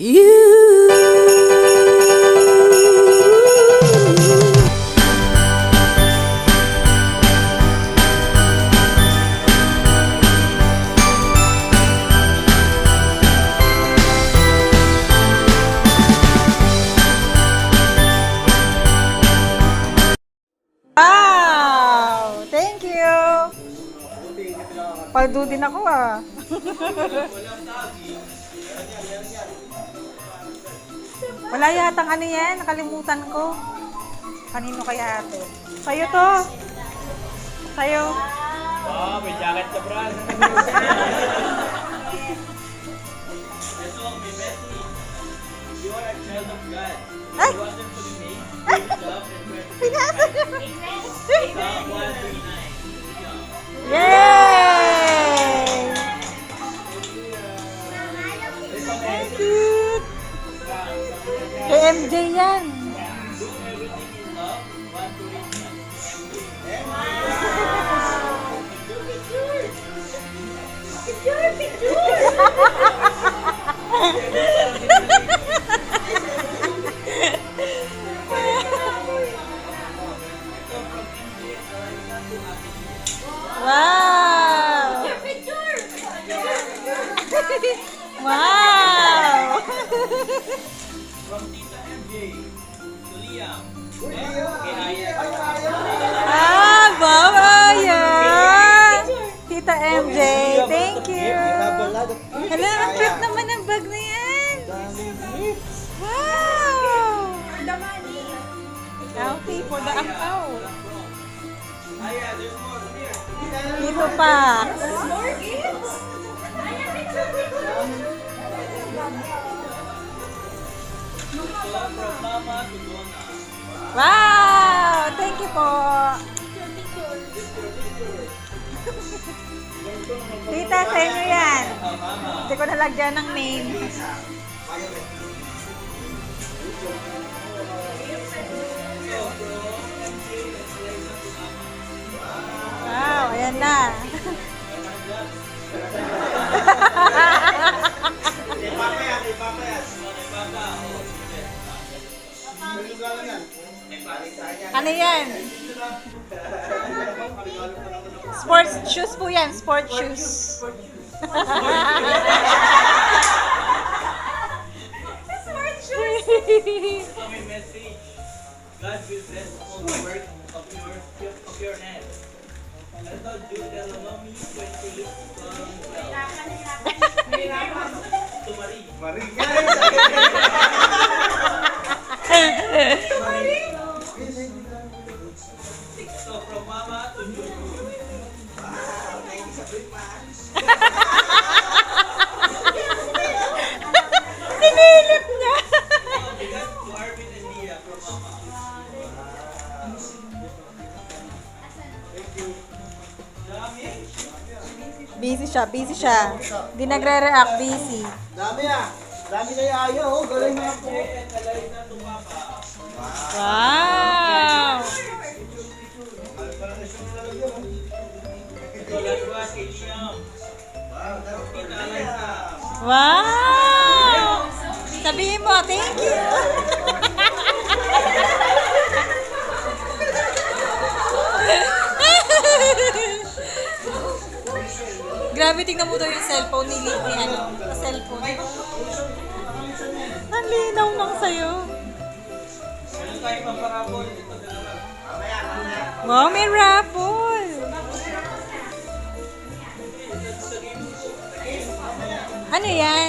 Wow! Thank you! Paldo din ako ah. Wala yatang ano yan, nakalimutan ko. Kanino kaya ito? Sa'yo to. Sa'yo. Oh, may jacket ka, Brad. You are a child of God. Ay! You wonderfully made, with love and perfect. Pinasa niya. Psalm 139. Yay! Thank you. Kay MJ yan. Do everything in love, 1 Corinthians. Wow! Wow! From Tita MJ to Liam. Kay Aya. Ah, bawa yan! Tita MJ, thank you! Hala, ang cute naman ang bag na yan! Wow! Okay, for the angkaw. Aya, there's more. Come here. Dito pa. From Mama to Donna. Wow! Thank you po. Tita, sa inyo yan. Hindi ko nalagyan ng name. Wow, ayan na. Ano yan? Sports shoes po yan. Sports shoes. Sports shoes. So may message. God will bless all the work of your hands. I told you that allow me when to live to Marie. So from Mama to Juju. Sinilip niya. Bigat to Arvin and Leah from Mama. Dami. Busy siya. Di nagre-react, busy. Dami ah. Dami kayo ayaw. Oh. Galing na po. And Alayna to Papa. Wow! Ito Ladwa kay Liam. Tita Alayna. Wow! Sabihin mo, thank you! Grabe, tingnan mo daw yung cellphone ni ano, cellphone. Ang linaw ng sayo. Meron tayo pang parabol. Ito dalawa. Wow, may raffle! Ano yan?